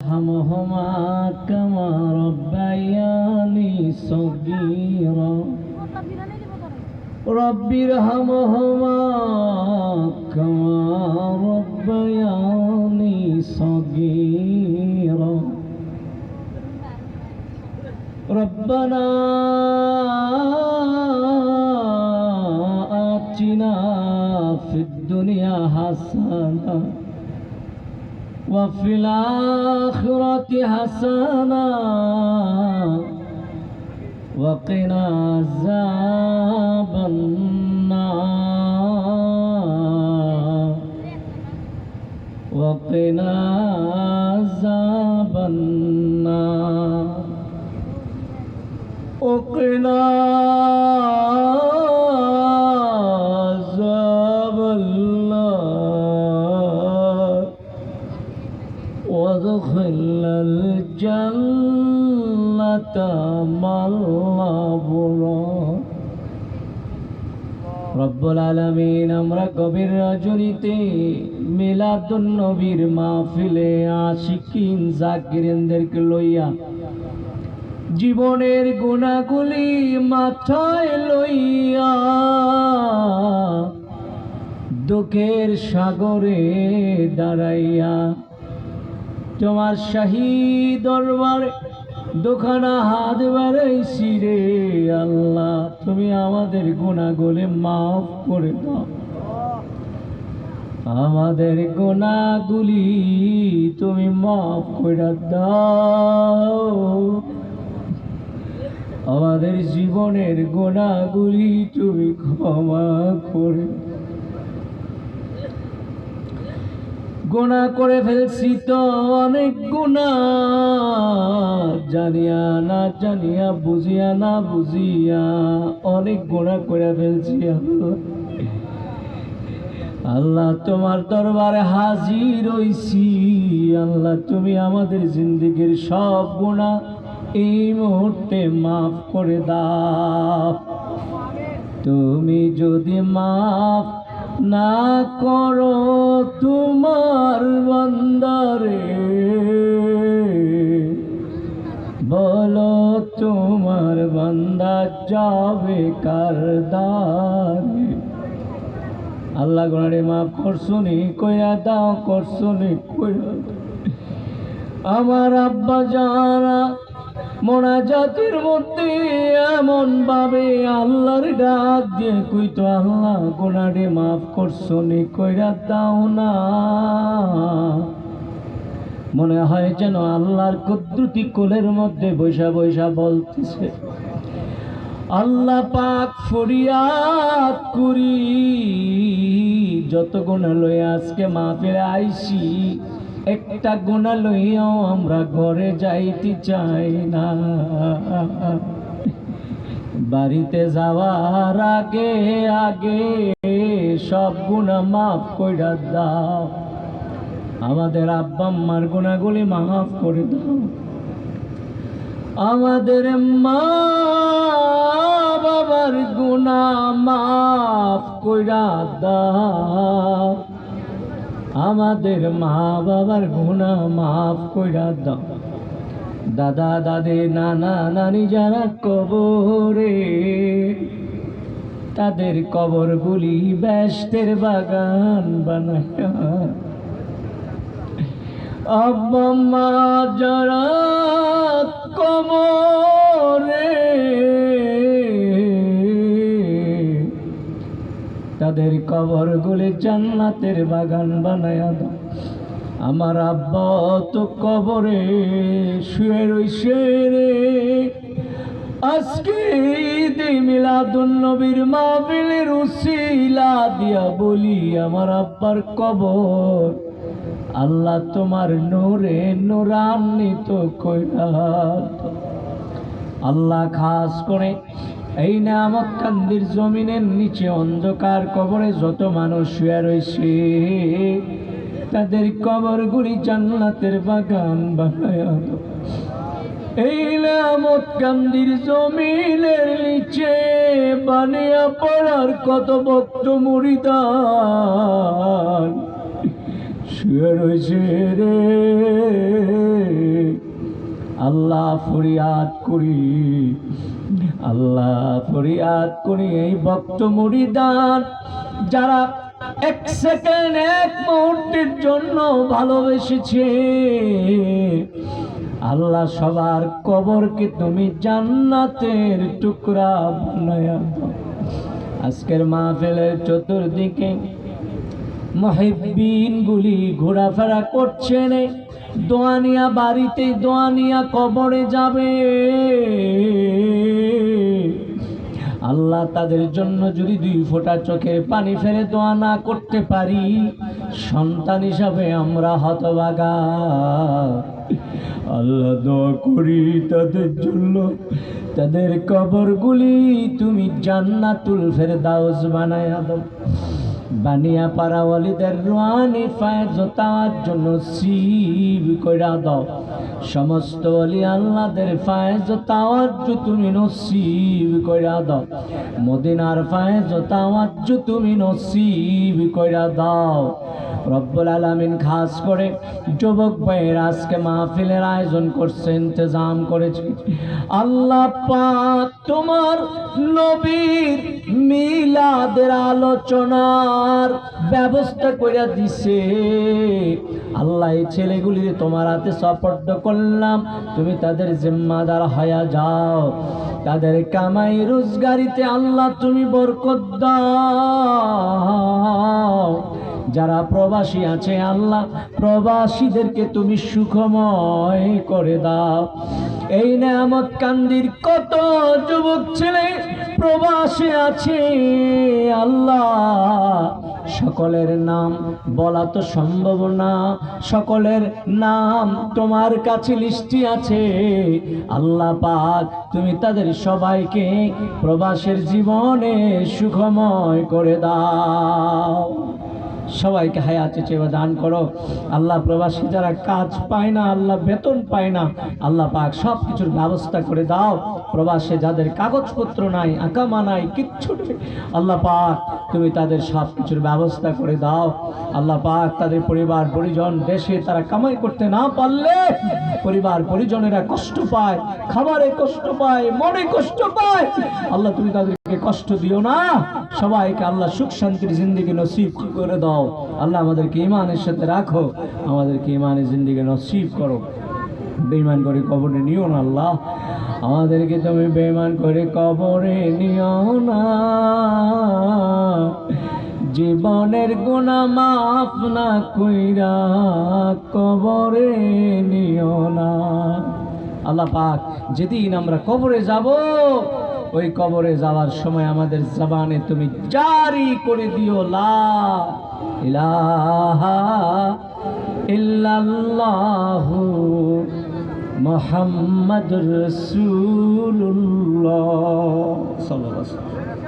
ارحمهما كما ربياني صغيرا رب ارحمهما كما ربياني صغيرا ربنا آتنا في الدنيا حسنة وفي الآخرة حسنة وقنا عذاب النار وقنا عذاب النار وقنا عذاب النار وادخل الجنة مع الأبرار রব্বুল আলামিন আমরা কবির রজনীতে মিলাদুন নবীর মাহফিলে আশিকিন জাকিরিনদেরকে লইয়া জীবনের গুনাহগুলি মাথায় লইয়া দুঃখের সাগরে দাঁড়াইয়া তোমার শাহী দরবারে দুখানা হাত বাড়াইছি রে আল্লাহ, তুমি আমাদের গুনাহগুলি মাফ করে দাও। আমাদের গুনাহগুলি তুমি মাফ করে দাও। আমাদের জীবনের গুনাহগুলি তুমি ক্ষমা করে। গুনাহ করে ফেলছি তো অনেক গুনাহ, জানিয়া না জানিয়া, বুঝিয়া না বুঝিয়া অনেক গুনাহ করে ফেলছি। আল্লাহ তোমার দরবারে হাজির হইছি। আল্লাহ তুমি আমাদের জিন্দেগীর সব গুনাহ এই মুহূর্তে মাফ করে দাও। তুমি যদি মাফ না করো তোমার বান্দারে, বলো তোমার বান্দা যাবে কার দ্বারে। আল্লাহ গুনাহরে মাফ করছুনি কইরা দাও, করছুনি কইরা দাও। আমার আব্বা জানা মোনাজাতের মধ্যে এমন ভাবে আল্লাহর ডাক দিয়ে কইতো, আল্লাহ গুনাহরে মাফ করছুনি কইরা দাও না। মনে হয় যেন আল্লাহর কুদরতি কোলের মধ্যে বৈশা বৈশা বলতেছে, আল্লাহ পাক ফরিয়াদ করি, যত গুনাহ লইয়া আজকে মাহফিলে আইছি একটা গুনাহ লইয়াও আমরা ঘরে যাইতে চাই না। বাড়িতে যাওয়ার আগে আগে সব গুনাহ মাফ কইরা দাও। আমাদের আব্বা আম্মার গুনাহগুলি মাফ করে দাও। আমাদের মা বাবার গুনাহ মাফ কইরা দাও। আমাদের মা বাবার গুনাহ মাফ কইরা দাও। দাদা দাদি নানা নানি যারা কবরে, তাদের কবরগুলি বেহেশতের বাগান বানায়া। আব্বা মা যারা কবরে, তাদের কবরগুলি জান্নাতের বাগান বানায়া দাও। আমার আব্বা তো কবরে শুয়ে রইছে রে। আজকে ঈদে মিলাদুন নবীর মাহফিলের উসিলা দিয়া বলি, আমার আব্বার কবর আল্লাহ তোমার নূরে নূরান্বিত কইরা দাও। আল্লাহ খাস করে এই নিয়ামত কান্দির জমিনের নিচে অন্ধকার কবরে যত মানুষ শুয়ে রয়েছে, তাদের কবরগুলি জান্নাতের বাগান বানায়া দাও। এই নিয়ামত কান্দির জমিনের নিচে বানিয়া পড়ার কত ভক্ত মুরিদান শুয়ে রয়েছে রে। আল্লাহ ফরিয়াদ করি, আল্লাহ ফরিয়াদ করি এই ভক্ত মুরিদান যারা এক সেকেন্ড এক মুহূর্তের জন্য ভালোবেসেছে, আল্লাহ সবার কবরকে তুমি জান্নাতের টুকরা বানায়া দাও। আজকের মাহফিলের চতুর্দিকে মুহিব্বিন গুলি ঘোরাফেরা করছেন, দোয়ানিয়া বাড়িতে দোয়ানিয়া কবরে যাবে। আল্লাহ তাদের জন্য যদি 2 ফোঁটা চোখের পানি ফেলে দোয়া না করতে পারি, সন্তান হিসাবে আমরা হতভাগা। আল্লাহ দোয়া করি তাদের জন্য, তাদের কবরগুলি তুমি জান্নাতুল ফেরদাউস বানায়া দাও। বানিয়া পারা ওয়ালিদের রুহানি ফায়েজ তাওয়ার জন্য নসিব কইরা দাও। সমস্ত ওলি আল্লাহদের ফায়েজ তাওয়ার তুমি নসিব কইরা দাও। মদিনার ফায়েজ তাওয়ার তুমি নসিব কইরা দাও। রব্বুল আলামিন খাস করে যুবক ভাইয়ের আজকে মাহফিলের আয়োজন করছে, ইন্তজাম করেছে। আল্লাহ পাক তোমার নবীর মিলাদের আলোচনার ব্যবস্থা করে দিছে। আল্লাহ এই ছেলেগুলির তোমার হাতে সুপর্দ করলাম, তুমি তাদের জিম্মাদার হয়ে যাও। তাদের কামাই রোজগারিতে আল্লাহ তুমি বরকত দাও। যারা প্রবাসী আছে আল্লাহ প্রবাসীদেরকে তুমি সুখময় করে দাও। এই নেয়ামত কান্দির কত যুবক ছেলে প্রবাসী আছে আল্লাহ, সকলের নাম বলা তো সম্ভব না, সকলের নাম তোমার কাছে লিস্টি আছে। আল্লাহ পাক তুমি তাদের সবাইকে প্রবাসের জীবনে সুখময় করে দাও। সবাইকে হায়াতে চেয়ে দান করো আল্লাহ। প্রবাসী যারা কাজ পায় না, আল্লাহ বেতন পায় না, আল্লাহ পাক সব কিছুর ব্যবস্থা করে দাও। প্রবাসে যাদের কাগজপত্র নাই, আকামা নাই, কিচ্ছু নেই, আল্লাহ পাক তুমি তাদের সব কিছুর ব্যবস্থা করে দাও। আল্লাহ পাক তাদের পরিবার পরিজন দেশে তারা কামাই করতে না পারলে পরিবার পরিজনেরা কষ্ট পায়, খাবারে কষ্ট পায়, মনে কষ্ট পায়। আল্লাহ তুমি তাদেরকে কষ্ট দিও না, সবাইকে আল্লাহ সুখ শান্তির জিন্দেগি নসিব করে দাও। আল্লাহ আমাদেরকে ঈমানের সাথে রাখো, আমাদেরকে ঈমানের জিন্দেগি নসিব করো। বেঈমান করে কবরে নিও না আল্লাহ, আমাদেরকে তুমি বেঈমান করে কবরে নিও না। জীবনের গুনাহ মাফ না কইরা কবরে নিও না। আল্লাহ পাক যেদিন আমরা কবরে যাব, ওই কবরে যাওয়ার সময় আমাদের জবানে তুমি জারি করে দিও লা ইলাহা ইল্লাল্লাহু মুহাম্মাদুর রাসূলুল্লাহ সাল্লাল্লাহু আলাইহি ওয়াসাল্লাম।